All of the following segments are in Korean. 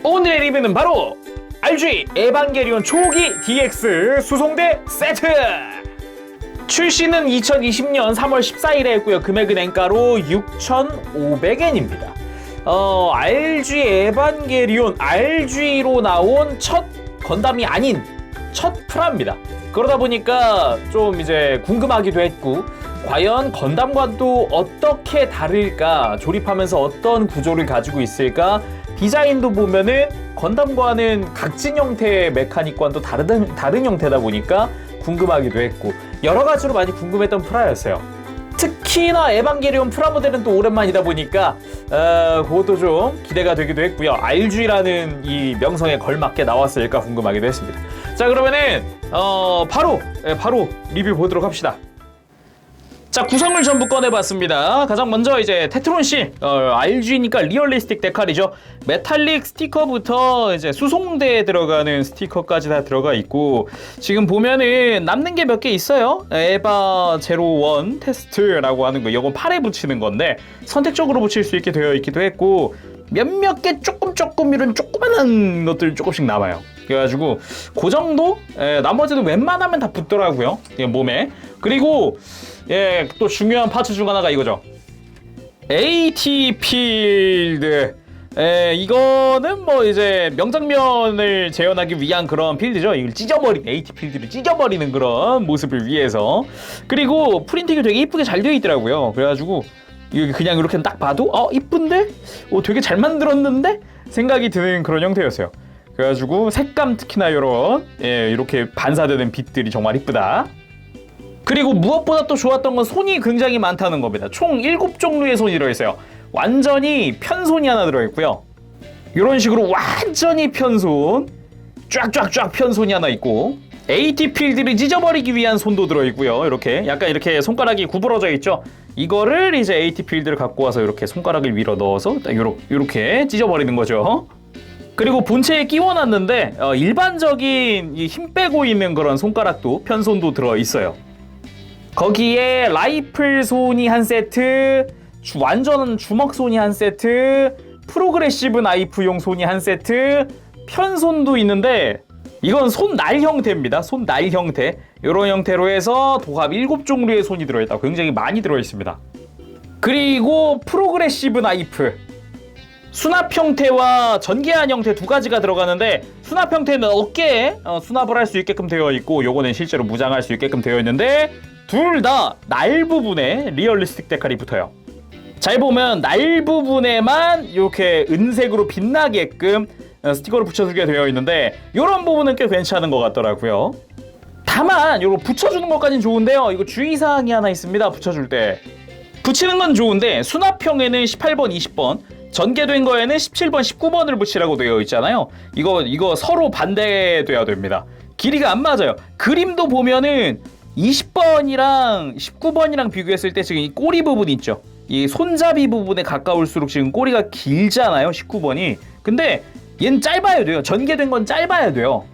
오늘의 리뷰는 바로 RG 에반게리온 초기 DX 수송대 세트! 출시는 2020년 3월 14일에 했고요. 금액은 엔가로 6,500엔입니다. RG 에반게리온 RG로 나온 첫 건담이 아닌 첫 프라입니다. 그러다 보니까 좀 이제 궁금하기도 했고, 과연 건담과도 어떻게 다를까, 조립하면서 어떤 구조를 가지고 있을까, 디자인도 보면은 건담과는 각진 형태의 메카닉과는 또 다른 형태다 보니까 궁금하기도 했고, 여러 가지로 많이 궁금했던 프라였어요. 특히나 에반게리온 프라 모델은 또 오랜만이다 보니까 그것도 좀 기대가 되기도 했고요. RG라는 이 명성에 걸맞게 나왔을까 궁금하기도 했습니다. 자, 그러면은 바로 리뷰 보도록 합시다. 자, 구성을 전부 꺼내봤습니다. 가장 먼저 이제 테트론실, RG니까 리얼리스틱 데칼이죠. 메탈릭 스티커부터 이제 수송대에 들어가는 스티커까지 다 들어가 있고, 지금 보면은 남는 게 몇 개 있어요. 에바 제로1 테스트라고 하는 거, 이건 팔에 붙이는 건데 선택적으로 붙일 수 있게 되어 있기도 했고, 몇몇 개 조금 이런 조그만한 것들 조금씩 남아요. 그래가지고 그 정도? 나머지는 웬만하면 다 붙더라고요, 몸에. 그리고 또 중요한 파츠 중 하나가 이거죠. AT 필드. 이거는 뭐 이제 명장면을 재현하기 위한 그런 필드죠. 이걸 AT 필드를 찢어버리는 그런 모습을 위해서. 그리고 프린팅이 되게 이쁘게 잘 되어 있더라고요. 그래가지고 이거 그냥 이렇게 딱 봐도 이쁜데? 되게 잘 만들었는데? 생각이 드는 그런 형태였어요. 그래가지고 색감 특히나 이렇게 반사되는 빛들이 정말 이쁘다. 그리고 무엇보다 또 좋았던 건 손이 굉장히 많다는 겁니다. 총 7종류의 손이 들어있어요. 완전히 편손이 하나 들어있고요. 이런 식으로 완전히 편손, 쫙쫙쫙 편손이 하나 있고, AT 필드를 찢어버리기 위한 손도 들어있고요. 이렇게 약간 이렇게 손가락이 구부러져 있죠. 이거를 이제 AT 필드를 갖고 와서 이렇게 손가락을 밀어 넣어서 이렇게 찢어버리는 거죠. 그리고 본체에 끼워놨는데 일반적인 힘 빼고 있는 그런 손가락도 편손도 들어있어요. 거기에 라이플 손이 한 세트, 완전 주먹 손이 한 세트, 프로그레시브 나이프용 손이 한 세트, 편손도 있는데 이건 손날 형태입니다. 손날 형태. 이런 형태로 해서 도합 7종류의 손이 들어있다. 굉장히 많이 들어있습니다. 그리고 프로그레시브 나이프. 수납 형태와 전개한 형태 두 가지가 들어가는데, 수납 형태는 어깨에 수납을 할 수 있게끔 되어 있고, 요거는 실제로 무장할 수 있게끔 되어 있는데, 둘 다 날 부분에 리얼리스틱 데칼이 붙어요. 잘 보면 날 부분에만 이렇게 은색으로 빛나게끔 스티커를 붙여주게 되어 있는데, 이런 부분은 꽤 괜찮은 것 같더라고요. 다만 이거 붙여주는 것까지는 좋은데요, 이거 주의사항이 하나 있습니다. 붙여줄 때 붙이는 건 좋은데 수납형에는 18번, 20번, 전개된 거에는 17번, 19번을 붙이라고 되어 있잖아요. 이거 서로 반대돼야 됩니다. 길이가 안 맞아요. 그림도 보면은 20번이랑 19번이랑 비교했을 때 지금 이 꼬리 부분 있죠. 이 손잡이 부분에 가까울수록 지금 꼬리가 길잖아요, 19번이. 근데 얘는 짧아야 돼요. 전개된 건 짧아야 돼요.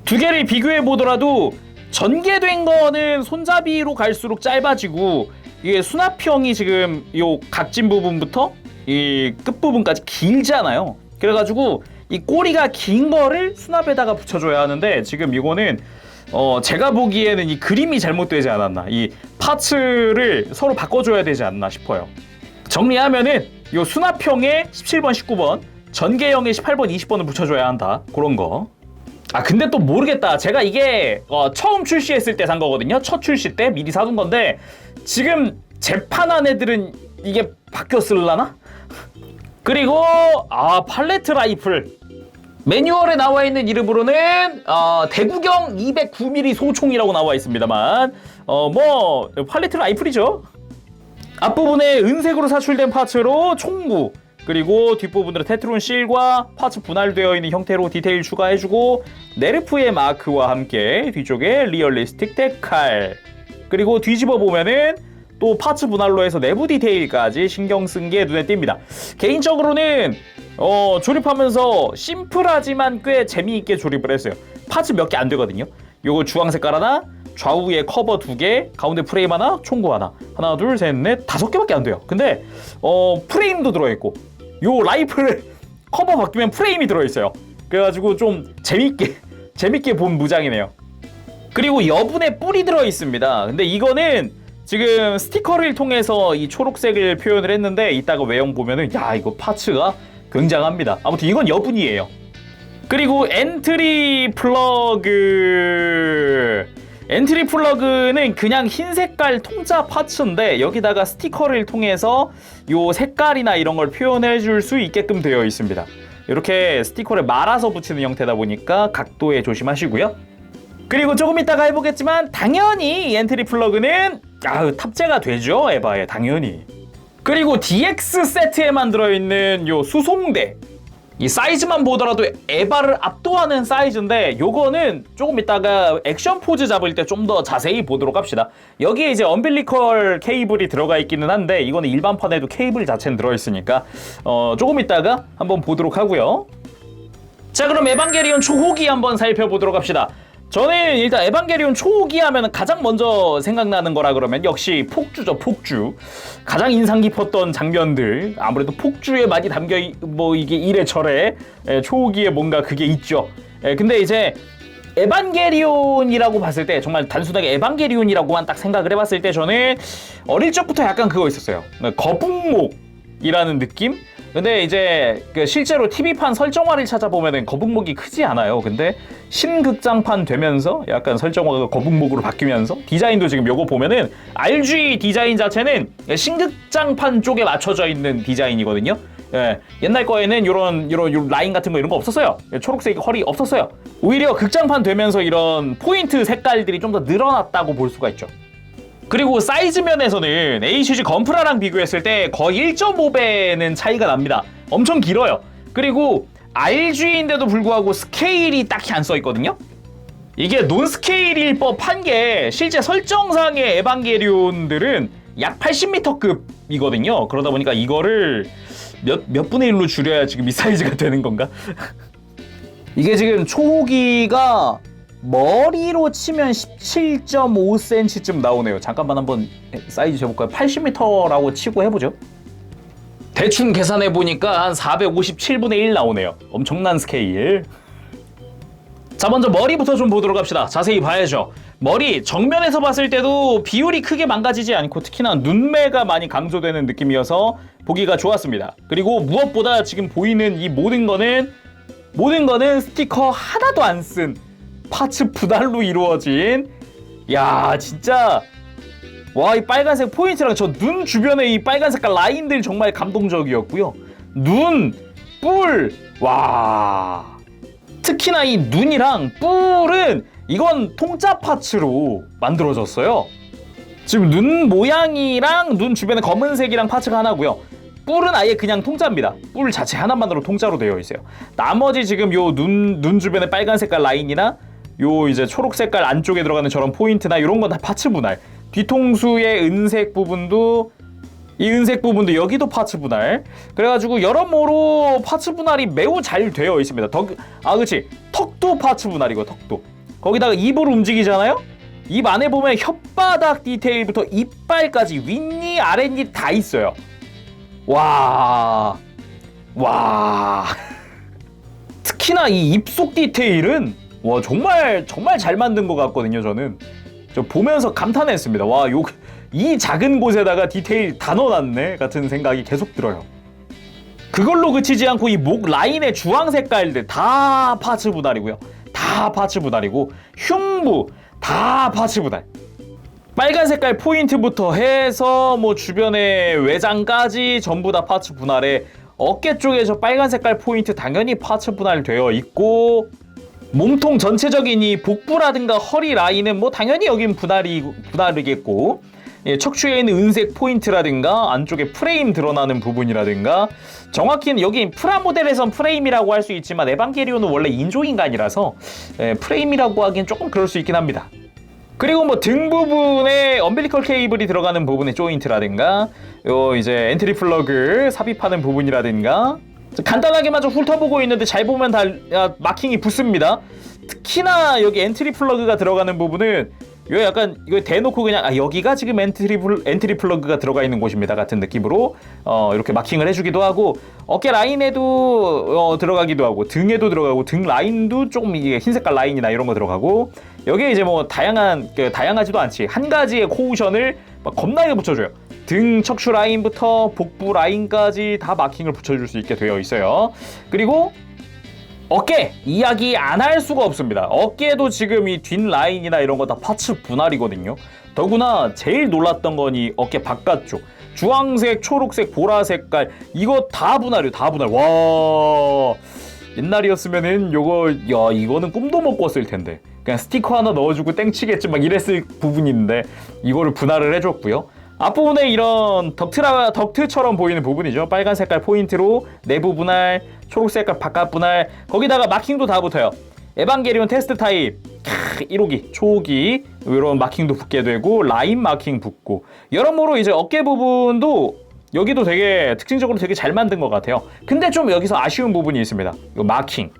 두 개를 비교해 보더라도 전개된 거는 손잡이로 갈수록 짧아지고, 이게 수납형이 지금 요 각진 부분부터 이 끝부분까지 길잖아요. 그래가지고 이 꼬리가 긴 거를 수납에다가 붙여줘야 하는데, 지금 이거는 제가 보기에는 이 그림이 잘못되지 않았나, 이 파츠를 서로 바꿔줘야 되지 않나 싶어요. 정리하면은 요 수납형에 17번, 19번, 전개형에 18번, 20번을 붙여줘야 한다, 그런 거. 근데 또 모르겠다. 제가 이게 처음 출시했을 때 산 거거든요. 첫 출시 때 미리 사둔 건데, 지금 재판한 애들은 이게 바뀌었을라나? 그리고 팔레트 라이플. 매뉴얼에 나와 있는 이름으로는 대구경 209mm 소총이라고 나와 있습니다만, 팔레트 라이플이죠. 앞부분에 은색으로 사출된 파츠로 총구, 그리고 뒷부분으로 테트론 실과 파츠 분할되어 있는 형태로 디테일 추가해주고, 네르프의 마크와 함께 뒤쪽에 리얼리스틱 데칼, 그리고 뒤집어 보면은 또 파츠 분할로 해서 내부 디테일까지 신경 쓴 게 눈에 띕니다. 개인적으로는 조립하면서 심플하지만 꽤 재미있게 조립을 했어요. 파츠 몇 개 안 되거든요. 요거 주황 색깔 하나, 좌우에 커버 2개, 가운데 프레임 하나, 총구 하나, 하나 둘 셋 넷 5개밖에 안 돼요. 근데 프레임도 들어있고, 요 라이플 커버 바뀌면 프레임이 들어있어요. 그래가지고 좀 재밌게 본 무장이네요. 그리고 여분의 뿔이 들어있습니다. 근데 이거는 지금 스티커를 통해서 이 초록색을 표현을 했는데 이따가 외형 보면은 야 이거 파츠가 굉장합니다. 아무튼 이건 여분이에요. 그리고 엔트리 플러그는 그냥 흰 색깔 통짜 파츠인데 여기다가 스티커를 통해서 요 색깔이나 이런 걸 표현해 줄 수 있게끔 되어 있습니다. 이렇게 스티커를 말아서 붙이는 형태다 보니까 각도에 조심하시고요. 그리고 조금 이따가 해보겠지만 당연히 엔트리 플러그는 탑재가 되죠. 에바에 당연히. 그리고 DX 세트에만 들어있는 요 수송대, 이 사이즈만 보더라도 에바를 압도하는 사이즈인데 요거는 조금 이따가 액션 포즈 잡을 때 좀 더 자세히 보도록 합시다. 여기에 이제 엄빌리컬 케이블이 들어가 있기는 한데 이거는 일반판에도 케이블 자체는 들어있으니까 조금 이따가 한번 보도록 하고요. 자, 그럼 에반게리온 초호기 한번 살펴보도록 합시다. 저는 일단 에반게리온 초호기 하면 가장 먼저 생각나는 거라 그러면 역시 폭주죠. 폭주. 가장 인상 깊었던 장면들, 아무래도 폭주에 많이 담겨 뭐 이게 이래저래 초호기에 뭔가 그게 있죠. 근데 이제 에반게리온이라고 봤을 때, 정말 단순하게 에반게리온이라고만 딱 생각을 해봤을 때 저는 어릴 적부터 약간 그거 있었어요. 거북목이라는 느낌? 근데 이제 실제로 TV판 설정화를 찾아보면은 거북목이 크지 않아요. 근데 신극장판 되면서 약간 설정화가 거북목으로 바뀌면서 디자인도 지금 요거 보면은 RG 디자인 자체는 신극장판 쪽에 맞춰져 있는 디자인이거든요. 예, 옛날 거에는 요런 라인 같은 거 이런 거 없었어요. 초록색 허리 없었어요. 오히려 극장판 되면서 이런 포인트 색깔들이 좀 더 늘어났다고 볼 수가 있죠. 그리고 사이즈 면에서는 HG 건프라랑 비교했을 때 거의 1.5배는 차이가 납니다. 엄청 길어요. 그리고 RG인데도 불구하고 스케일이 딱히 안 써있거든요. 이게 논스케일일 법한 게 실제 설정상의 에반게리온들은 약 80m급이거든요. 그러다 보니까 이거를 몇 분의 1로 줄여야 지금 이 사이즈가 되는 건가? 이게 지금 초호기가 머리로 치면 17.5cm쯤 나오네요. 잠깐만 한번 사이즈 재볼까요? 80m라고 치고 해보죠. 대충 계산해보니까 한 457분의 1 나오네요. 엄청난 스케일. 자, 먼저 머리부터 좀 보도록 합시다. 자세히 봐야죠. 머리 정면에서 봤을 때도 비율이 크게 망가지지 않고 특히나 눈매가 많이 강조되는 느낌이어서 보기가 좋았습니다. 그리고 무엇보다 지금 보이는 이 모든 거는 스티커 하나도 안 쓴 파츠 분할로 이루어진, 야 진짜 와, 이 빨간색 포인트랑 저 눈 주변에 이 빨간 색깔 라인들 정말 감동적이었고요. 눈, 뿔, 와, 특히나 이 눈이랑 뿔은 이건 통짜 파츠로 만들어졌어요. 지금 눈 모양이랑 눈 주변에 검은색이랑 파츠가 하나고요. 뿔은 아예 그냥 통짜입니다. 뿔 자체 하나만으로 통짜로 되어 있어요. 나머지 지금 요 눈 주변에 빨간 색깔 라인이나 요 이제 초록 색깔 안쪽에 들어가는 저런 포인트나 이런 건 다 파츠 분할. 뒤통수의 은색 부분도, 이 은색 부분도 여기도 파츠 분할. 그래가지고 여러모로 파츠 분할이 매우 잘 되어 있습니다. 그치, 턱도 파츠 분할이고, 턱도. 거기다가 입을 움직이잖아요. 입 안에 보면 혓바닥 디테일부터 이빨까지 윗니 아랫니 다 있어요. 와 특히나 이 입속 디테일은 와 정말 잘 만든 것 같거든요. 저는 저 보면서 감탄했습니다. 와, 이 작은 곳에다가 디테일 다 넣어놨네 같은 생각이 계속 들어요. 그걸로 그치지 않고 이 목 라인의 주황 색깔들 다 파츠 분할이고요. 다 파츠 분할이고, 흉부 다 파츠 분할. 빨간 색깔 포인트부터 해서 뭐 주변의 외장까지 전부 다 파츠 분할에, 어깨 쪽에 저 빨간 색깔 포인트 당연히 파츠 분할 되어 있고, 몸통 전체적인 이 복부라든가 허리 라인은 뭐 당연히 여긴 분할이겠고, 예, 척추에 있는 은색 포인트라든가 안쪽에 프레임 드러나는 부분이라든가, 정확히는 여기 프라모델에선 프레임이라고 할 수 있지만 에반게리온은 원래 인조인간이라서 프레임이라고 하기엔 조금 그럴 수 있긴 합니다. 그리고 뭐 등 부분에 엄빌리컬 케이블이 들어가는 부분의 조인트라든가, 요 이제 엔트리 플러그 삽입하는 부분이라든가, 간단하게만 좀 훑어보고 있는데 잘 보면 다 마킹이 붙습니다. 특히나 여기 엔트리 플러그가 들어가는 부분은 요 약간 이거 대놓고 그냥 여기가 지금 엔트리 플러그가 들어가 있는 곳입니다 같은 느낌으로 이렇게 마킹을 해주기도 하고 어깨 라인에도 들어가기도 하고 등에도 들어가고 등 라인도 조금 이게 흰색깔 라인이나 이런 거 들어가고 여기에 이제 뭐 다양하지도 않지 한 가지의 코우션을 막 겁나게 붙여줘요. 등 척추 라인부터 복부 라인까지 다 마킹을 붙여줄 수 있게 되어 있어요. 그리고 어깨 이야기 안 할 수가 없습니다. 어깨도 지금 이 뒷 라인이나 이런 거 다 파츠 분할이거든요. 더구나 제일 놀랐던 건 이 어깨 바깥쪽 주황색, 초록색, 보라 색깔 이거 다 분할이에요. 다 분할. 와 옛날이었으면은 이거는 꿈도 못 꿨을 텐데 그냥 스티커 하나 넣어주고 땡치겠지 막 이랬을 부분인데 이거를 분할을 해줬고요. 앞부분에 이런 덕트처럼 보이는 부분이죠. 빨간 색깔 포인트로 내부 분할, 초록 색깔 바깥 분할, 거기다가 마킹도 다 붙어요. 에반게리온 테스트 타입 1호기, 초호기 이런 마킹도 붙게 되고 라인 마킹 붙고 여러모로 이제 어깨 부분도 여기도 되게 특징적으로 되게 잘 만든 것 같아요. 근데 좀 여기서 아쉬운 부분이 있습니다. 이거 마킹.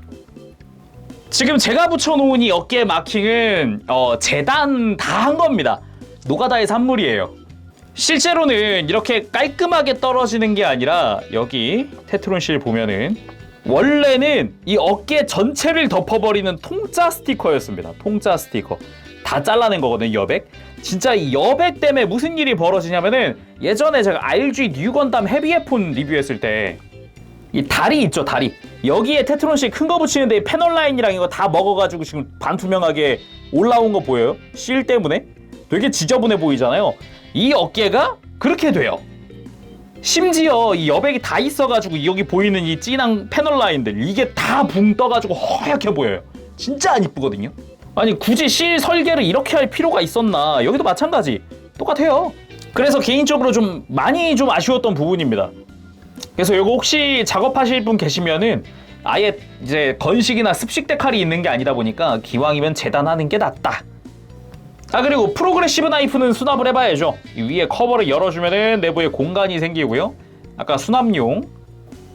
지금 제가 붙여놓은 이 어깨 마킹은 재단 다 한 겁니다. 노가다의 산물이에요. 실제로는 이렇게 깔끔하게 떨어지는 게 아니라 여기 테트론 실 보면은 원래는 이 어깨 전체를 덮어버리는 통짜 스티커였습니다. 통짜 스티커 다 잘라낸 거거든요. 여백. 진짜 이 여백 때문에 무슨 일이 벌어지냐면은 예전에 제가 RG 뉴건담 헤비에폰 리뷰했을 때 이 다리 있죠, 다리. 여기에 테트론 실 큰 거 붙이는데 이 패널 라인이랑 이거 다 먹어가지고 지금 반투명하게 올라온 거 보여요? 실 때문에 되게 지저분해 보이잖아요. 이 어깨가 그렇게 돼요. 심지어 이 여백이 다 있어가지고 여기 보이는 이 진한 패널 라인들 이게 다 붕 떠가지고 허옇게 보여요. 진짜 안 이쁘거든요. 아니 굳이 실 설계를 이렇게 할 필요가 있었나. 여기도 마찬가지 똑같아요. 그래서 개인적으로 좀 많이 좀 아쉬웠던 부분입니다. 그래서 이거 혹시 작업하실 분 계시면은 아예 이제 건식이나 습식 데칼이 있는 게 아니다 보니까 기왕이면 재단하는 게 낫다. 그리고 프로그레시브 나이프는 수납을 해봐야죠. 이 위에 커버를 열어주면은 내부에 공간이 생기고요. 아까 수납용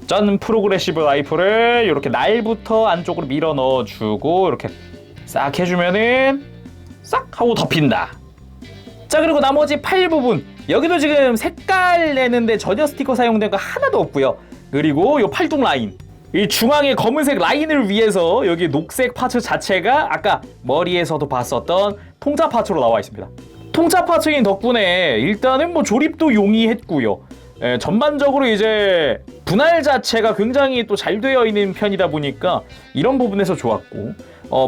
짠 프로그레시브 나이프를 이렇게 날부터 안쪽으로 밀어 넣어주고 이렇게 싹 해주면은 싹 하고 덮인다. 자 그리고 나머지 팔 부분 여기도 지금 색깔 내는데 전혀 스티커 사용된 거 하나도 없고요. 그리고 이 팔뚝 라인 이 중앙에 검은색 라인을 위해서 여기 녹색 파츠 자체가 아까 머리에서도 봤었던 통짜 파츠로 나와 있습니다. 통짜 파츠인 덕분에 일단은 뭐 조립도 용이했고요. 전반적으로 이제 분할 자체가 굉장히 또 잘 되어 있는 편이다 보니까 이런 부분에서 좋았고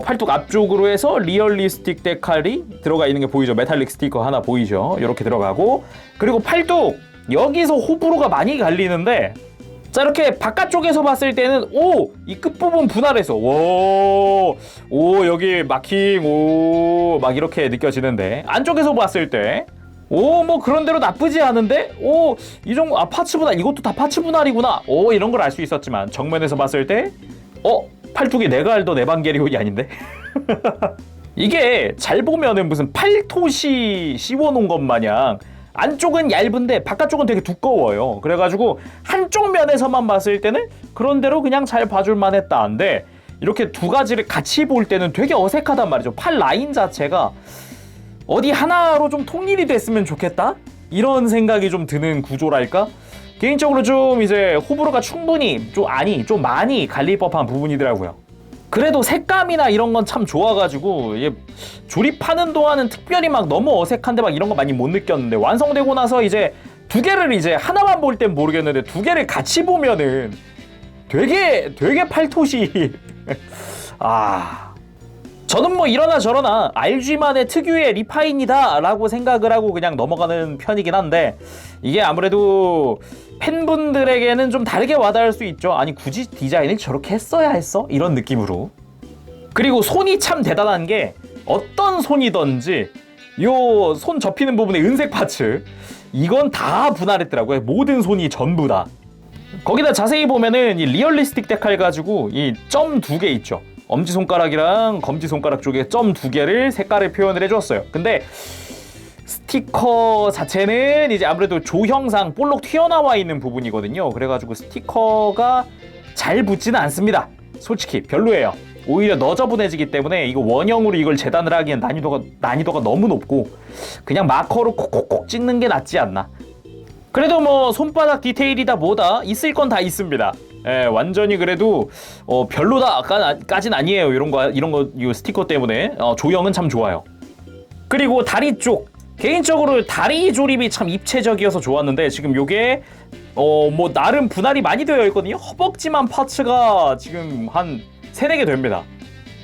팔뚝 앞쪽으로 해서 리얼리스틱 데칼이 들어가 있는 게 보이죠. 메탈릭 스티커 하나 보이죠. 이렇게 들어가고 그리고 팔뚝 여기서 호불호가 많이 갈리는데 자 이렇게 바깥쪽에서 봤을 때는 이 끝부분 분할해서 여기 마킹 막 이렇게 느껴지는데 안쪽에서 봤을 때 뭐 그런대로 나쁘지 않은데 이 정도 파츠 분할 이것도 다 파츠 분할이구나 이런 걸 알 수 있었지만 정면에서 봤을 때 팔뚝이 내가 알던 에반게리온이 아닌데 이게 잘 보면은 무슨 팔토시 씌워놓은 것 마냥 안쪽은 얇은데 바깥쪽은 되게 두꺼워요. 그래가지고 한쪽 면에서만 봤을 때는 그런대로 그냥 잘 봐줄만 했다. 근데 이렇게 두 가지를 같이 볼 때는 되게 어색하단 말이죠. 팔 라인 자체가 어디 하나로 좀 통일이 됐으면 좋겠다? 이런 생각이 좀 드는 구조랄까? 개인적으로 좀 이제 호불호가 충분히 좀 많이 갈릴 법한 부분이더라고요. 그래도 색감이나 이런 건 참 좋아가지고 조립하는 동안은 특별히 막 너무 어색한데 막 이런 거 많이 못 느꼈는데 완성되고 나서 이제 두 개를 이제 하나만 볼 땐 모르겠는데 두 개를 같이 보면은 되게 팔토시 저는 뭐 이러나 저러나 RG만의 특유의 리파인이다 라고 생각을 하고 그냥 넘어가는 편이긴 한데 이게 아무래도 팬분들에게는 좀 다르게 와닿을 수 있죠. 아니 굳이 디자인을 저렇게 했어야 했어? 이런 느낌으로. 그리고 손이 참 대단한 게 어떤 손이든지 요 손 접히는 부분에 은색 파츠 이건 다 분할했더라고요. 모든 손이 전부 다. 거기다 자세히 보면은 이 리얼리스틱 데칼 가지고 이 점 2개 있죠. 엄지손가락이랑 검지손가락 쪽에 점 2개를 색깔을 표현을 해줬어요. 근데 스티커 자체는 이제 아무래도 조형상 볼록 튀어나와 있는 부분이거든요. 그래가지고 스티커가 잘 붙지는 않습니다. 솔직히 별로예요. 오히려 너저분해지기 때문에 이거 원형으로 이걸 재단을 하기엔 난이도가 너무 높고 그냥 마커로 콕콕콕 찍는 게 낫지 않나. 그래도 뭐 손바닥 디테일이다 뭐다 있을 건 다 있습니다. 예, 완전히 그래도 별로다까진 아니에요. 이런 거 이 스티커 때문에 조형은 참 좋아요. 그리고 다리 쪽 개인적으로 다리 조립이 참 입체적이어서 좋았는데 지금 요게 뭐 나름 분할이 많이 되어 있거든요. 허벅지만 파츠가 지금 한 3-4개 됩니다.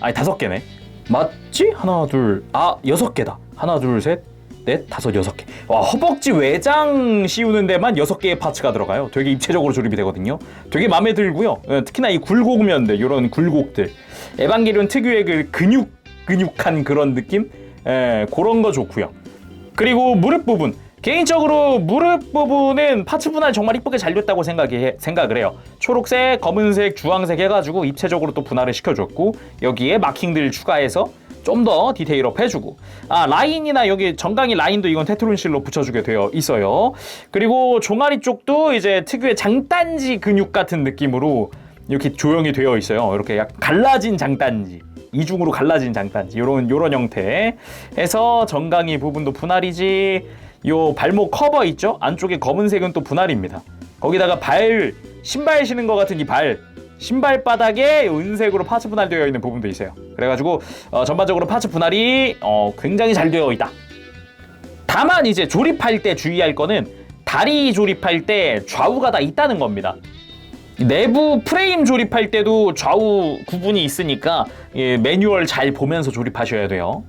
아니 5개네. 맞지? 하나 둘 6개다. 하나 둘 셋 넷 다섯 6개. 와, 허벅지 외장 씌우는 데만 6개의 파츠가 들어가요. 되게 입체적으로 조립이 되거든요. 되게 마음에 들고요. 특히나 이 굴곡면들 이런 굴곡들 에반게리온 특유의 그 근육한 그런 느낌 그런 거 좋고요. 그리고 무릎 부분 개인적으로 무릎 부분은 파츠 분할 정말 이쁘게 잘 됐다고 생각을 해요. 초록색, 검은색, 주황색 해가지고 입체적으로 또 분할을 시켜줬고 여기에 마킹들 추가해서 좀 더 디테일업 해주고 라인이나 여기 정강이 라인도 이건 테트론실로 붙여주게 되어 있어요. 그리고 종아리 쪽도 이제 특유의 장단지 근육 같은 느낌으로 이렇게 조형이 되어 있어요. 이렇게 약간 갈라진 장단지 이중으로 갈라진 장단지 요런 형태 해서 정강이 부분도 분할이지. 요 발목 커버 있죠? 안쪽에 검은색은 또 분할입니다. 거기다가 신발 신은 것 같은 이 신발 바닥에 은색으로 파츠 분할되어 있는 부분도 있어요. 그래가지고 전반적으로 파츠 분할이 굉장히 잘 되어 있다. 다만 이제 조립할 때 주의할 거는 다리 조립할 때 좌우가 다 있다는 겁니다. 내부 프레임 조립할 때도 좌우 구분이 있으니까 매뉴얼 잘 보면서 조립하셔야 돼요.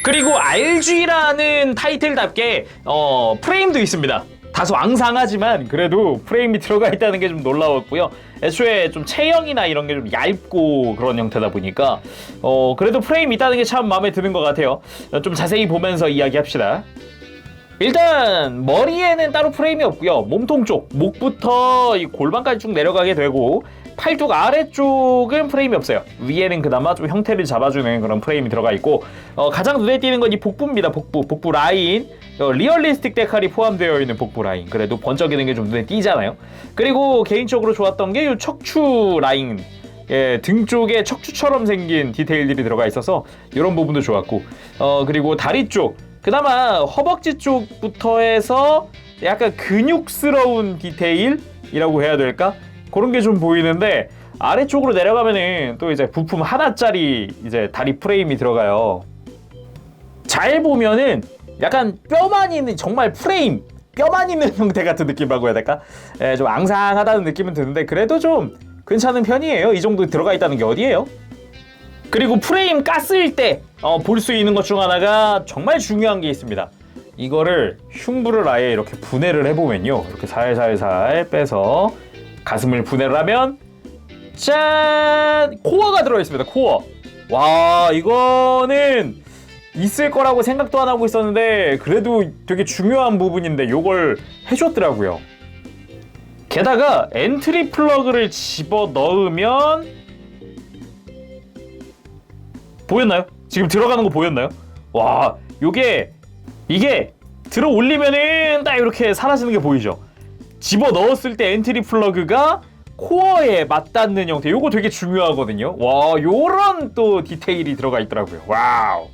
그리고 RG라는 타이틀답게 프레임도 있습니다. 다소 앙상하지만 그래도 프레임이 들어가 있다는 게 좀 놀라웠고요. 애초에 좀 체형이나 이런 게 좀 얇고 그런 형태다 보니까 그래도 프레임이 있다는 게 참 마음에 드는 것 같아요. 좀 자세히 보면서 이야기합시다. 일단 머리에는 따로 프레임이 없고요. 몸통 쪽, 목부터 이 골반까지 쭉 내려가게 되고 팔뚝 아래쪽은 프레임이 없어요. 위에는 그나마 좀 형태를 잡아주는 그런 프레임이 들어가 있고 가장 눈에 띄는 건 이 복부입니다. 복부 라인. 리얼리스틱 데칼이 포함되어 있는 복부 라인. 그래도 번쩍이는 게 좀 눈에 띄잖아요. 그리고 개인적으로 좋았던 게 이 척추 라인. 등 쪽에 척추처럼 생긴 디테일들이 들어가 있어서 이런 부분도 좋았고 그리고 다리 쪽 그나마 허벅지 쪽부터 해서 약간 근육스러운 디테일이라고 해야 될까? 그런 게 좀 보이는데 아래쪽으로 내려가면은 또 이제 부품 하나짜리 이제 다리 프레임이 들어가요. 잘 보면은 약간 뼈만 있는 정말 프레임 뼈만 있는 형태 같은 느낌이라고 해야 될까? 좀 앙상하다는 느낌은 드는데 그래도 좀 괜찮은 편이에요. 이 정도 들어가 있다는 게 어디예요? 그리고 프레임 깠을 때 볼 수 있는 것 중 하나가 정말 중요한 게 있습니다. 이거를 흉부를 아예 이렇게 분해를 해보면요. 이렇게 살살살 빼서 가슴을 분해를 하면 짠! 코어가 들어있습니다. 코어. 와, 이거는 있을 거라고 생각도 안 하고 있었는데 그래도 되게 중요한 부분인데 요걸 해줬더라고요. 게다가 엔트리 플러그를 집어 넣으면 보였나요? 지금 들어가는 거 보였나요? 와, 이게 들어 올리면은 딱 이렇게 사라지는 게 보이죠? 집어 넣었을 때 엔트리 플러그가 코어에 맞닿는 형태. 요거 되게 중요하거든요. 와, 요런 또 디테일이 들어가 있더라고요. 와우.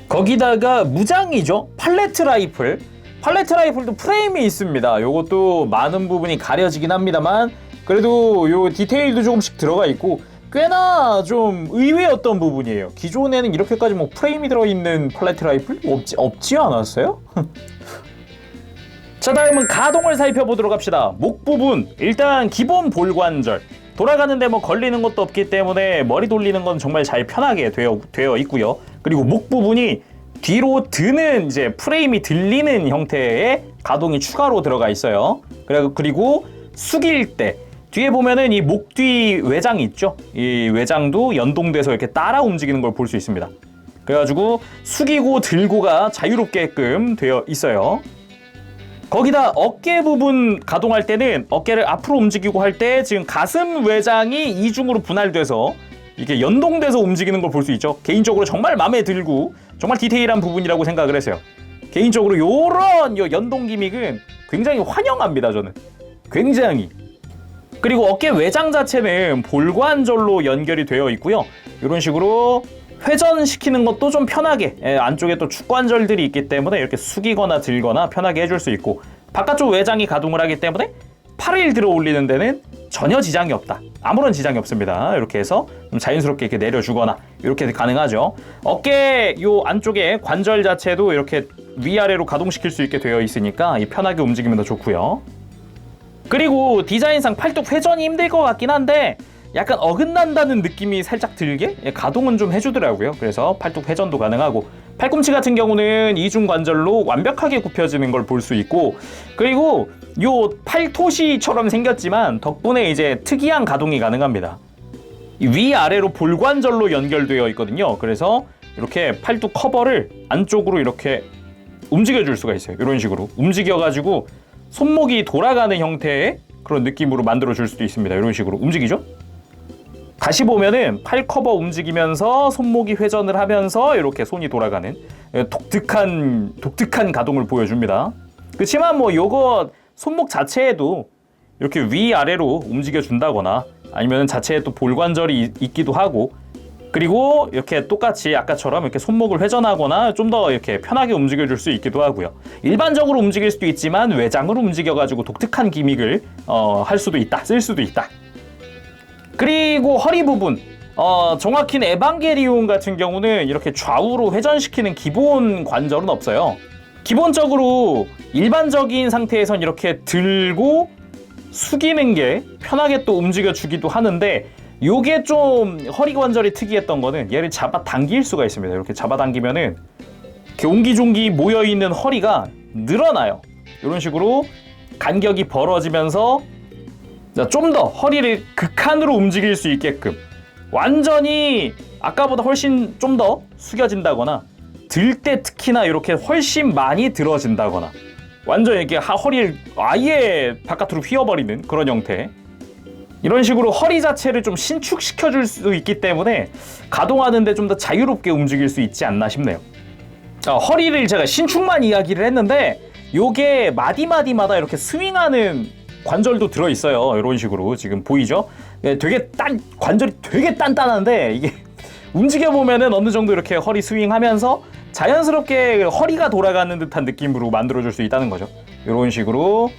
거기다가 무장이죠. 팔레트 라이플도 프레임이 있습니다. 요것도 많은 부분이 가려지긴 합니다만 그래도 요 디테일도 조금씩 들어가 있고 꽤나 좀 의외였던 부분이에요. 기존에는 이렇게까지 뭐 프레임이 들어있는 팔레트 라이플 없지 않았어요? 자, 다음은 가동을 살펴보도록 합시다. 목 부분 일단 기본 볼관절 돌아가는데 뭐 걸리는 것도 없기 때문에 머리 돌리는 건 정말 잘 편하게 되어 있고요. 그리고 목 부분이 뒤로 드는 이제 프레임이 들리는 형태의 가동이 추가로 들어가 있어요. 그리고 숙일 때 뒤에 보면은 이 목 뒤 외장이 있죠. 이 외장도 연동돼서 이렇게 따라 움직이는 걸 볼 수 있습니다. 그래가지고 숙이고 들고가 자유롭게끔 되어 있어요. 거기다 어깨 부분 가동할 때는 어깨를 앞으로 움직이고 할 때 지금 가슴 외장이 이중으로 분할돼서 이게 연동돼서 움직이는 걸 볼 수 있죠. 개인적으로 정말 마음에 들고 정말 디테일한 부분이라고 생각을 했어요. 개인적으로 요런 연동 기믹은 굉장히 환영합니다. 저는 굉장히. 그리고 어깨 외장 자체는 볼관절로 연결이 되어 있고요. 이런 식으로 회전시키는 것도 좀 편하게, 안쪽에 또 축관절들이 있기 때문에 이렇게 숙이거나 들거나 편하게 해줄 수 있고, 바깥쪽 외장이 가동을 하기 때문에 팔을 들어 올리는 데는 전혀 지장이 없다. 아무런 지장이 없습니다. 이렇게 해서 좀 자연스럽게 이렇게 내려주거나 이렇게 가능하죠. 어깨 요 안쪽에 관절 자체도 이렇게 위아래로 가동시킬 수 있게 되어 있으니까 편하게 움직이면 더 좋고요. 그리고 디자인상 팔뚝 회전이 힘들 것 같긴 한데 약간 어긋난다는 느낌이 살짝 들게 가동은 좀 해주더라고요. 그래서 팔뚝 회전도 가능하고, 팔꿈치 같은 경우는 이중관절로 완벽하게 굽혀지는 걸 볼 수 있고, 그리고 요 팔토시처럼 생겼지만 덕분에 이제 특이한 가동이 가능합니다. 위아래로 볼관절로 연결되어 있거든요. 그래서 이렇게 팔뚝 커버를 안쪽으로 이렇게 움직여줄 수가 있어요. 이런 식으로 움직여가지고 손목이 돌아가는 형태의 그런 느낌으로 만들어줄 수도 있습니다. 이런 식으로 움직이죠? 다시 보면은 팔 커버 움직이면서 손목이 회전을 하면서 이렇게 손이 돌아가는 독특한 가동을 보여줍니다. 그렇지만 뭐 요거 손목 자체에도 이렇게 위아래로 움직여 준다거나 아니면 자체에 또 볼관절이 있기도 하고, 그리고 이렇게 똑같이 아까처럼 이렇게 손목을 회전하거나 좀 더 이렇게 편하게 움직여줄 수 있기도 하고요. 일반적으로 움직일 수도 있지만 외장으로 움직여가지고 독특한 기믹을 할 수도 있다, 쓸 수도 있다. 그리고 허리 부분, 정확히는 에반게리온 같은 경우는 이렇게 좌우로 회전시키는 기본 관절은 없어요. 기본적으로 일반적인 상태에선 이렇게 들고 숙이는 게 편하게 또 움직여주기도 하는데, 요게 좀 허리 관절이 특이했던 거는 얘를 잡아당길 수가 있습니다. 이렇게 잡아당기면은 이렇게 옹기종기 모여있는 허리가 늘어나요. 이런 식으로 간격이 벌어지면서 좀 더 허리를 극한으로 움직일 수 있게끔 완전히 아까보다 훨씬 좀 더 숙여진다거나, 들 때 특히나 이렇게 훨씬 많이 들어진다거나, 완전히 이렇게 허리를 아예 바깥으로 휘어버리는 그런 형태, 이런 식으로 허리 자체를 좀 신축시켜줄 수 있기 때문에 가동하는데 좀 더 자유롭게 움직일 수 있지 않나 싶네요. 허리를 제가 신축만 이야기를 했는데 요게 마디마디마다 이렇게 스윙하는 관절도 들어있어요. 이런 식으로 지금 보이죠? 되게 관절이 되게 단단한데 이게 움직여보면은 어느 정도 이렇게 허리 스윙하면서 자연스럽게 허리가 돌아가는 듯한 느낌으로 만들어줄 수 있다는 거죠. 이런 식으로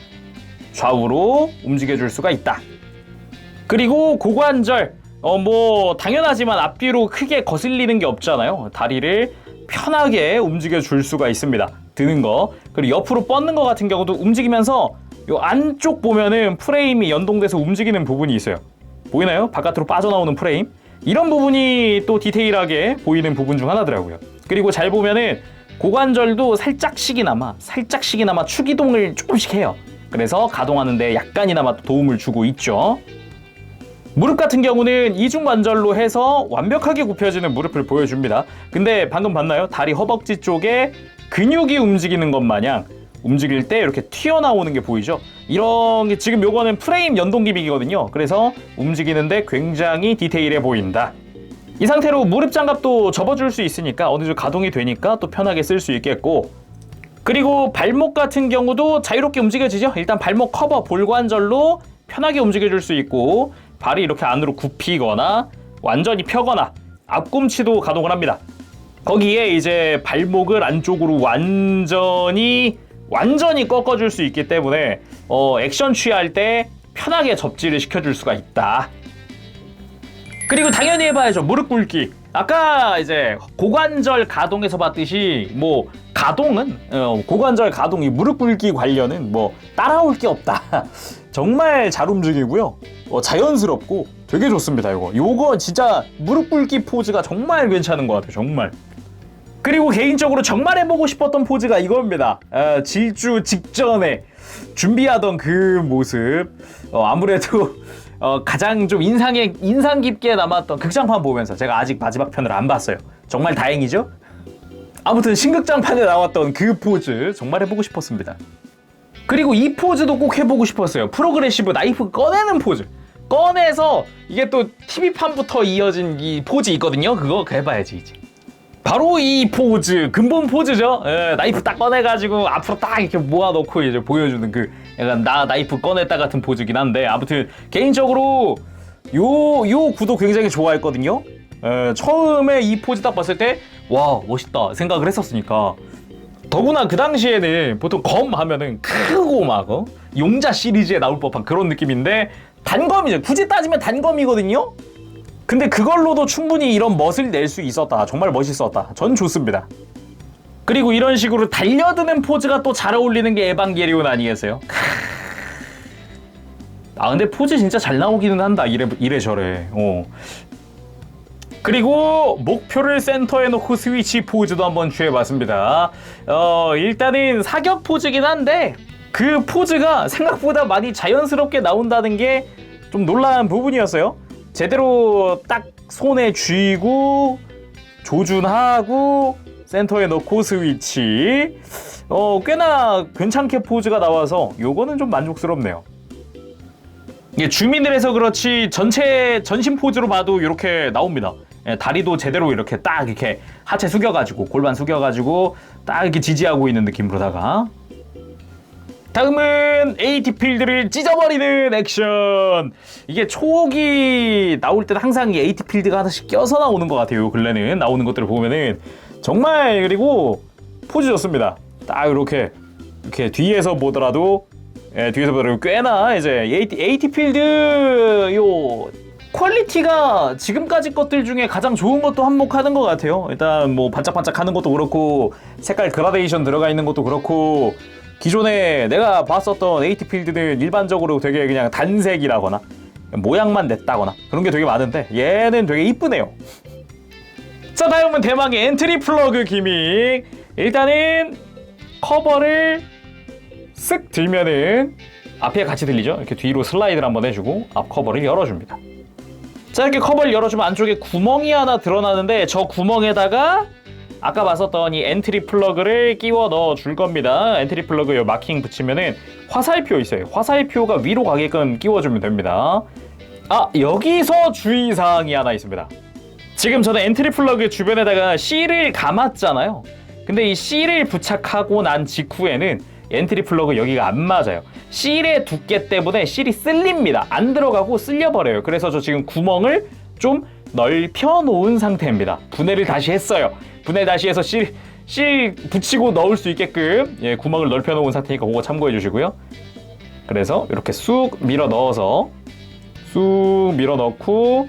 좌우로 움직여줄 수가 있다. 그리고 고관절, 뭐 당연하지만 앞뒤로 크게 거슬리는 게 없잖아요. 다리를 편하게 움직여줄 수가 있습니다. 드는 거, 그리고 옆으로 뻗는 거 같은 경우도 움직이면서 요 안쪽 보면은 프레임이 연동돼서 움직이는 부분이 있어요. 보이나요? 바깥으로 빠져나오는 프레임. 이런 부분이 또 디테일하게 보이는 부분 중 하나더라고요. 그리고 잘 보면은 고관절도 살짝씩이나마 축이동을 조금씩 해요. 그래서 가동하는데 약간이나마 도움을 주고 있죠. 무릎 같은 경우는 이중관절로 해서 완벽하게 굽혀지는 무릎을 보여줍니다. 근데 방금 봤나요? 다리 허벅지 쪽에 근육이 움직이는 것 마냥 움직일 때 이렇게 튀어나오는 게 보이죠? 이런 게 지금 요거는 프레임 연동 기믹이거든요. 그래서 움직이는데 굉장히 디테일해 보인다. 이 상태로 무릎 장갑도 접어줄 수 있으니까 어느 정도 가동이 되니까 또 편하게 쓸 수 있겠고, 그리고 발목 같은 경우도 자유롭게 움직여지죠? 일단 발목 커버 볼관절로 편하게 움직여줄 수 있고, 발이 이렇게 안으로 굽히거나 완전히 펴거나 앞꿈치도 가동을 합니다. 거기에 이제 발목을 안쪽으로 완전히 꺾어줄 수 있기 때문에 액션 취할 때 편하게 접지를 시켜줄 수가 있다. 그리고 당연히 해봐야죠. 무릎 꿇기. 아까 이제 고관절 가동에서 봤듯이 뭐 가동은 고관절 가동이 무릎 꿇기 관련은 뭐 따라올 게 없다. 정말 잘 움직이고요. 자연스럽고 되게 좋습니다. 요거 진짜 무릎 꿇기 포즈가 정말 괜찮은 것 같아요. 정말. 그리고 개인적으로 정말 해보고 싶었던 포즈가 이겁니다. 질주 직전에 준비하던 그 모습, 아무래도 가장 좀 인상 깊게 남았던 극장판 보면서, 제가 아직 마지막 편을 안 봤어요. 정말 다행이죠? 아무튼 신극장판에 나왔던 그 포즈 정말 해보고 싶었습니다. 그리고 이 포즈도 꼭 해보고 싶었어요. 프로그레시브 나이프 꺼내는 포즈. 꺼내서 이게 또 TV판부터 이어진 이 포즈 있거든요. 그거 해봐야지 이제. 바로 이 포즈, 근본 포즈죠. 예, 나이프 딱 꺼내가지고 앞으로 딱 이렇게 모아놓고 이제 보여주는 그 약간 나 나이프 꺼냈다 같은 포즈긴 한데, 아무튼 개인적으로 요 구도 굉장히 좋아했거든요. 예, 처음에 이 포즈 딱 봤을 때 와 멋있다 생각을 했었으니까. 더구나 그 당시에는 보통 검 하면은 크고 막 용자 시리즈에 나올 법한 그런 느낌인데 단검이죠. 굳이 따지면 단검이거든요. 근데 그걸로도 충분히 이런 멋을 낼 수 있었다. 정말 멋있었다. 전 좋습니다. 그리고 이런 식으로 달려드는 포즈가 또 잘 어울리는 게 에반게리온 아니겠어요? 아 근데 포즈 진짜 잘 나오기는 한다. 이래저래. 그리고 목표를 센터에 놓고 스위치 포즈도 한번 취해봤습니다. 일단은 사격 포즈긴 한데 그 포즈가 생각보다 많이 자연스럽게 나온다는 게 좀 놀라운 부분이었어요. 제대로 딱 손에 쥐고 조준하고 센터에 넣고 스위치, 꽤나 괜찮게 포즈가 나와서 요거는 좀 만족스럽네요. 이게 줌인을 해서 그렇지 전체 전신 포즈로 봐도 이렇게 나옵니다. 예, 다리도 제대로 이렇게 딱 이렇게 하체 숙여가지고 골반 숙여가지고 딱 이렇게 지지하고 있는 느낌으로다가. 다음은 AT 필드를 찢어버리는 액션. 이게 초기 나올 때는 항상 이 AT 필드가 하나씩 껴서 나오는 것 같아요. 근래는 나오는 것들을 보면은 정말. 그리고 포즈 좋습니다. 딱 이렇게 뒤에서 보더라도, 뒤에서 보더라도 꽤나 이제 AT 필드 요 퀄리티가 지금까지 것들 중에 가장 좋은 것도 한몫하는 것 같아요. 일단 뭐 반짝반짝하는 것도 그렇고 색깔 그라데이션 들어가 있는 것도 그렇고, 기존에 내가 봤었던 AT 필드는 일반적으로 되게 그냥 단색이라거나 모양만 냈다거나 그런 게 되게 많은데 얘는 되게 이쁘네요. 자, 다음은 대망의 엔트리 플러그 기믹. 일단은 커버를 쓱 들면은 앞에 같이 들리죠? 이렇게 뒤로 슬라이드를 한번 해주고 앞 커버를 열어줍니다. 자, 이렇게 커버를 열어주면 안쪽에 구멍이 하나 드러나는데 저 구멍에다가 아까 봤었던 이 엔트리 플러그를 끼워 넣어 줄 겁니다. 엔트리 플러그 요 마킹 붙이면은 화살표 있어요. 화살표가 위로 가게끔 끼워주면 됩니다. 아, 여기서 주의사항이 하나 있습니다. 지금 저는 엔트리 플러그 주변에다가 실을 감았잖아요. 근데 이 실을 부착하고 난 직후에는 엔트리 플러그 여기가 안 맞아요. 실의 두께 때문에 실이 쓸립니다. 안 들어가고 쓸려버려요. 그래서 저 지금 구멍을 좀 넓혀 놓은 상태입니다. 분해를 다시 했어요. 분해 다시 해서 실 붙이고 넣을 수 있게끔 구멍을 넓혀 놓은 상태니까 그거 참고해 주시고요. 그래서 이렇게 쑥 밀어 넣어서 쑥 밀어 넣고,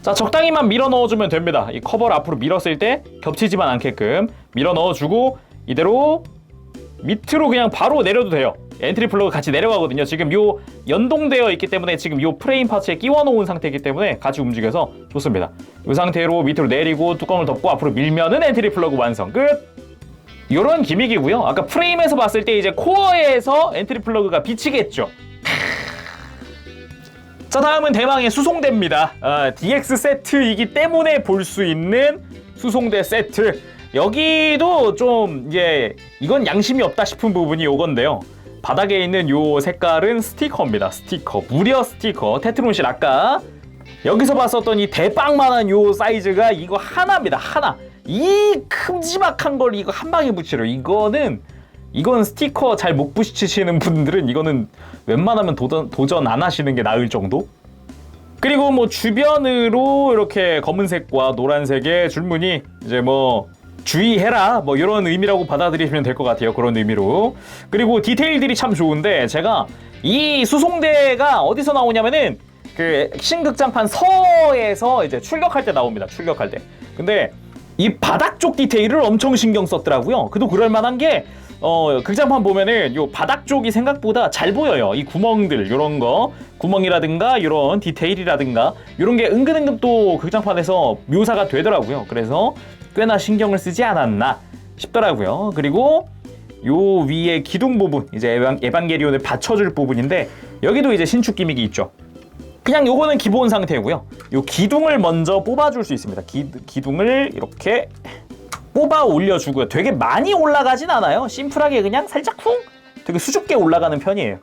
자, 적당히만 밀어 넣어주면 됩니다. 이 커버를 앞으로 밀었을 때 겹치지만 않게끔 밀어 넣어주고 이대로 밑으로 그냥 바로 내려도 돼요. 엔트리 플러그 같이 내려가거든요. 지금 요 연동되어 있기 때문에 지금 요 프레임 파츠에 끼워 놓은 상태이기 때문에 같이 움직여서 좋습니다. 이 상태로 밑으로 내리고 뚜껑을 덮고 앞으로 밀면은 엔트리 플러그 완성. 끝! 요런 기믹이고요. 아까 프레임에서 봤을 때 이제 코어에서 엔트리 플러그가 비치겠죠. 자, 다음은 대망의 수송대입니다. DX 세트이기 때문에 볼 수 있는 수송대 세트. 여기도 좀 이건 양심이 없다 싶은 부분이 요건데요. 바닥에 있는 요 색깔은 스티커입니다. 스티커, 무려 스티커. 테트론실 아까 여기서 봤었던 이 대빵만한 요 사이즈가 이거 하나입니다. 하나. 이 큼지막한 걸 이거 한 방에 붙이려. 이건 스티커 잘 못 붙이시는 분들은 이거는 웬만하면 도전 안 하시는 게 나을 정도? 그리고 뭐 주변으로 이렇게 검은색과 노란색의 줄무늬, 이제 뭐 주의해라 뭐 이런 의미라고 받아들이시면 될 것 같아요. 그런 의미로. 그리고 디테일들이 참 좋은데, 제가 이 수송대가 어디서 나오냐면은 그 신극장판 서에서 이제 출격할 때 나옵니다. 출격할 때. 근데 이 바닥 쪽 디테일을 엄청 신경 썼더라고요. 그도 그럴 만한 게 극장판 보면은 요 바닥 쪽이 생각보다 잘 보여요. 이 구멍들, 요런 거 구멍이라든가 요런 디테일이라든가 요런 게 은근은근 또 극장판에서 묘사가 되더라고요. 그래서 꽤나 신경을 쓰지 않았나 싶더라고요. 그리고 요 위에 기둥 부분, 이제 에반게리온을 받쳐줄 부분인데 여기도 이제 신축 기믹이 있죠. 그냥 요거는 기본 상태고요. 요 기둥을 먼저 뽑아줄 수 있습니다. 기둥을 이렇게 뽑아 올려주고요. 되게 많이 올라가진 않아요. 심플하게 그냥 살짝 되게 수줍게 올라가는 편이에요.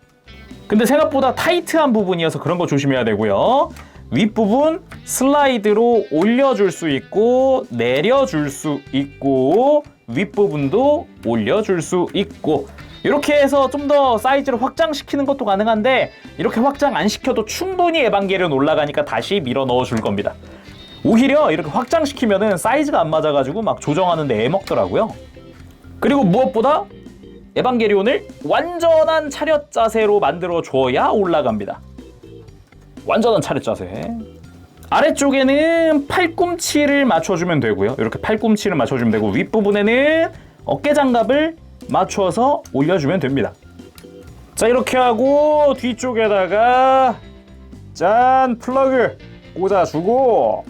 근데 생각보다 타이트한 부분이어서 그런 거 조심해야 되고요. 윗부분 슬라이드로 올려줄 수 있고 내려줄 수 있고 윗부분도 올려줄 수 있고 이렇게 해서 좀 더 사이즈를 확장시키는 것도 가능한데 이렇게 확장 안 시켜도 충분히 에반게리온 올라가니까 다시 밀어 넣어 줄 겁니다. 오히려 이렇게 확장시키면은 사이즈가 안 맞아가지고 막 조정하는데 애먹더라고요. 그리고 무엇보다 에반게리온을 완전한 차렷 자세로 만들어 줘야 올라갑니다. 완전한 차렷 자세. 아래쪽에는 팔꿈치를 맞춰주면 되고요. 이렇게 팔꿈치를 맞춰주면 되고 윗부분에는 어깨 장갑을 맞춰서 올려주면 됩니다. 자, 이렇게 하고 뒤쪽에다가 짠 플러그 꽂아주고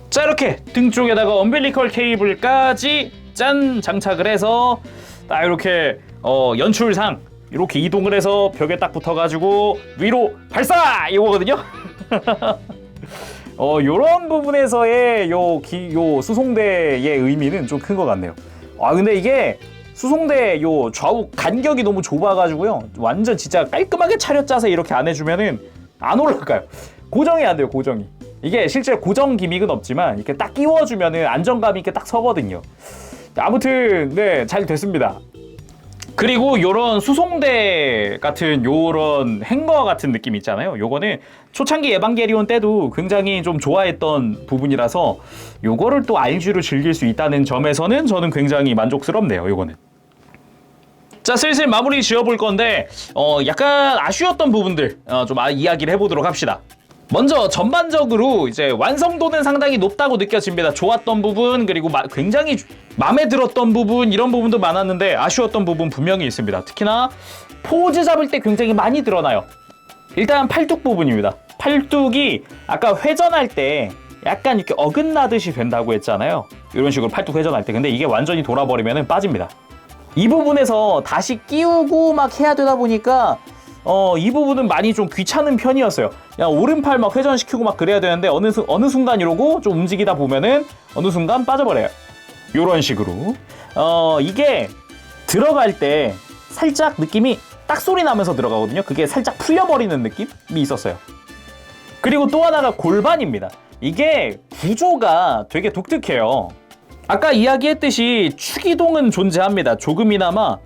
자, 이렇게 등 쪽에다가 엄빌리컬 케이블까지 짠 장착을 해서 딱 이렇게 연출상 이렇게 이동을 해서 벽에 딱 붙어가지고 위로 발사! 이거거든요. 요런 부분에서의 요 수송대의 의미는 좀 큰 것 같네요. 근데 이게 수송대 요 좌우 간격이 너무 좁아가지고요. 완전 진짜 깔끔하게 차렷 자세 이렇게 안 해주면은 안 올라가요. 고정이 안 돼요, 고정이. 이게 실제 고정 기믹은 없지만 이렇게 딱 끼워주면은 안정감 있게 딱 서거든요. 아무튼 네, 잘 됐습니다. 그리고 요런 수송대 같은 요런 행거 같은 느낌 있잖아요. 요거는 초창기 에반게리온 때도 굉장히 좀 좋아했던 부분이라서 요거를 또 RG로 즐길 수 있다는 점에서는 저는 굉장히 만족스럽네요. 요거는. 자, 슬슬 마무리 지어볼 건데 약간 아쉬웠던 부분들 좀 이야기를 해보도록 합시다. 먼저 전반적으로 이제 완성도는 상당히 높다고 느껴집니다. 좋았던 부분 그리고 굉장히 마음에 들었던 부분 이런 부분도 많았는데 아쉬웠던 부분 분명히 있습니다. 특히나 포즈 잡을 때 굉장히 많이 드러나요. 일단 팔뚝 부분입니다. 팔뚝이 아까 회전할 때 약간 이렇게 어긋나듯이 된다고 했잖아요. 이런 식으로 팔뚝 회전할 때. 근데 이게 완전히 돌아버리면 빠집니다. 이 부분에서 다시 끼우고 막 해야 되다 보니까 이 부분은 많이 좀 귀찮은 편이었어요. 그냥 오른팔 막 회전시키고 막 그래야 되는데 어느 순간 이러고 좀 움직이다 보면은 어느 순간 빠져버려요. 요런 식으로. 이게 들어갈 때 살짝 느낌이 딱 소리 나면서 들어가거든요. 그게 살짝 풀려버리는 느낌이 있었어요. 그리고 또 하나가 골반입니다. 이게 구조가 되게 독특해요. 아까 이야기했듯이 축이동은 존재합니다. 조금이나마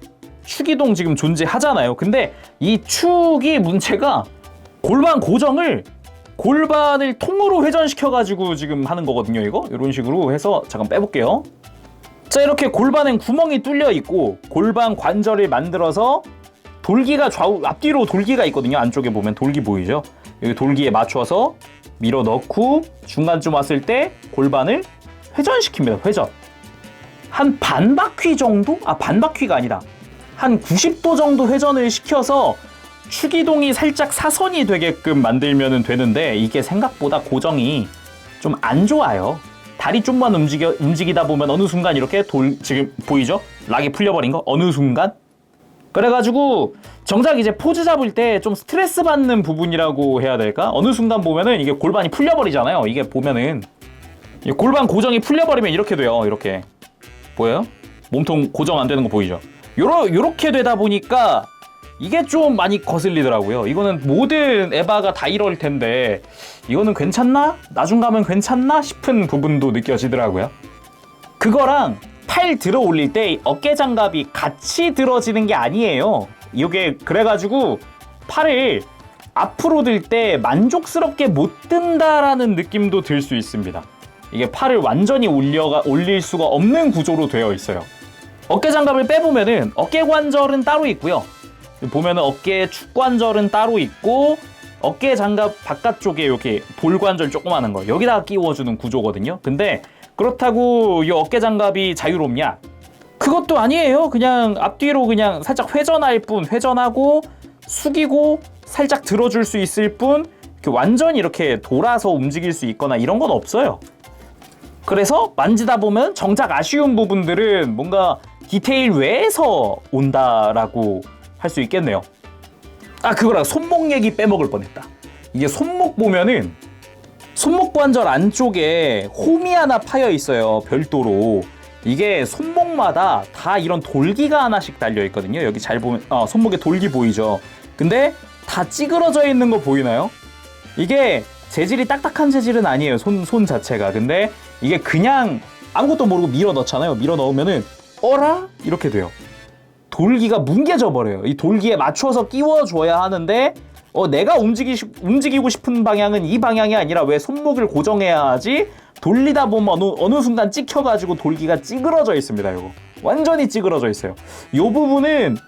축이동 지금 존재하잖아요. 근데 이 축이 문제가 골반 고정을 골반을 통으로 회전시켜가지고 지금 하는 거거든요. 이거 이런 식으로 해서 잠깐 빼볼게요. 자, 이렇게 골반엔 구멍이 뚫려 있고 골반 관절을 만들어서 돌기가 좌우 앞뒤로 돌기가 있거든요. 안쪽에 보면 돌기 보이죠? 여기 돌기에 맞춰서 밀어 넣고 중간쯤 왔을 때 골반을 회전시킵니다. 회전. 한 반 바퀴 정도? 반 바퀴가 아니라 한 90도 정도 회전을 시켜서 축이동이 살짝 사선이 되게끔 만들면 되는데 이게 생각보다 고정이 좀 안 좋아요. 다리 좀만 움직이다 보면 어느 순간 이렇게 지금 보이죠? 락이 풀려버린 거? 어느 순간? 그래가지고 정작 이제 포즈 잡을 때 좀 스트레스 받는 부분이라고 해야 될까? 어느 순간 보면은 이게 골반이 풀려버리잖아요. 이게 보면은 골반 풀려버리면 이렇게 돼요. 이렇게 보여요? 몸통 고정 안 되는 거 보이죠? 요렇게 되다 보니까 이게 좀 많이 거슬리더라고요. 이거는 모든 에바가 다 이럴 텐데 이거는 괜찮나? 나중 가면 괜찮나? 싶은 부분도 느껴지더라고요. 그거랑 팔 들어 올릴 때 어깨 장갑이 같이 들어지는 게 아니에요. 이게 그래가지고 팔을 앞으로 들 때 만족스럽게 못 든다라는 느낌도 들 수 있습니다. 이게 팔을 완전히 올릴 수가 없는 구조로 되어 있어요. 어깨 장갑을 빼보면은 어깨 관절은 따로 있고요. 보면은 어깨 축관절은 따로 있고 어깨 장갑 바깥쪽에 이렇게 볼 관절 조그마한 거 여기다가 끼워주는 구조거든요. 근데 그렇다고 이 어깨 장갑이 자유롭냐? 그것도 아니에요. 그냥 앞뒤로 그냥 살짝 회전할 뿐, 회전하고 숙이고 살짝 들어줄 수 있을 뿐 완전히 이렇게 돌아서 움직일 수 있거나 이런 건 없어요. 그래서 만지다 보면 정작 아쉬운 부분들은 뭔가 디테일 외에서 온다라고 할 수 있겠네요. 그거랑 손목 얘기 빼먹을 뻔했다. 이게 손목 보면은 손목 관절 안쪽에 홈이 하나 파여 있어요. 별도로. 이게 손목마다 다 이런 돌기가 하나씩 달려 있거든요. 여기 잘 보면 손목에 돌기 보이죠? 근데 다 찌그러져 있는 거 보이나요? 이게 재질이 딱딱한 재질은 아니에요. 손 자체가. 근데 이게 그냥 아무것도 모르고 밀어 넣잖아요. 밀어 넣으면은 어라? 이렇게 돼요. 돌기가 뭉개져 버려요. 이 돌기에 맞춰서 끼워줘야 하는데 내가 움직이고 싶은 방향은 이 방향이 아니라 왜 손목을 고정해야 하지? 돌리다 보면 어느 순간 찍혀가지고 돌기가 찌그러져 있습니다. 이거 완전히 찌그러져 있어요. 이 부분은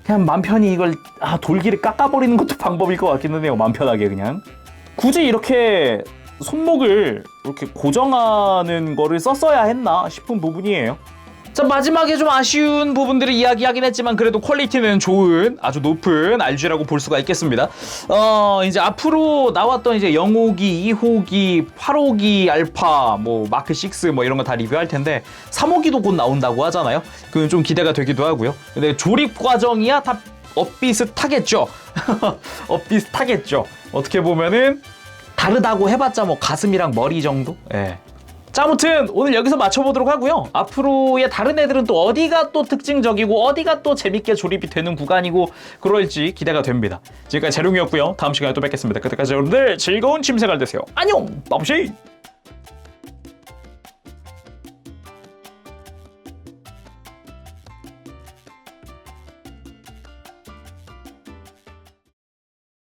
그냥 맘 편히 이걸 돌기를 깎아버리는 것도 방법일 것 같기는 해요. 맘 편하게 그냥. 굳이 이렇게 손목을 이렇게 고정하는 거를 썼어야 했나 싶은 부분이에요. 자, 마지막에 좀 아쉬운 부분들을 이야기하긴 했지만 그래도 퀄리티는 좋은 아주 높은 RG라고 볼 수가 있겠습니다. 이제 앞으로 나왔던 이제 0호기, 2호기, 8호기 알파, 뭐 마크 6 뭐 이런 거 다 리뷰할 텐데 3호기도 곧 나온다고 하잖아요. 그건 좀 기대가 되기도 하고요. 근데 조립 과정이야 다 엇비슷하겠죠. 엇비슷하겠죠. 어떻게 보면은 다르다고 해봤자 뭐 가슴이랑 머리 정도? 예. 자, 아무튼 오늘 여기서 마쳐보도록 하고요. 앞으로의 다른 애들은 또 어디가 또 특징적이고 어디가 또 재밌게 조립이 되는 구간이고 그럴지 기대가 됩니다. 지금까지 재룡이었고요. 다음 시간에 또 뵙겠습니다. 그때까지 여러분들 즐거운 취미생활 되세요. 안녕! 빠부시!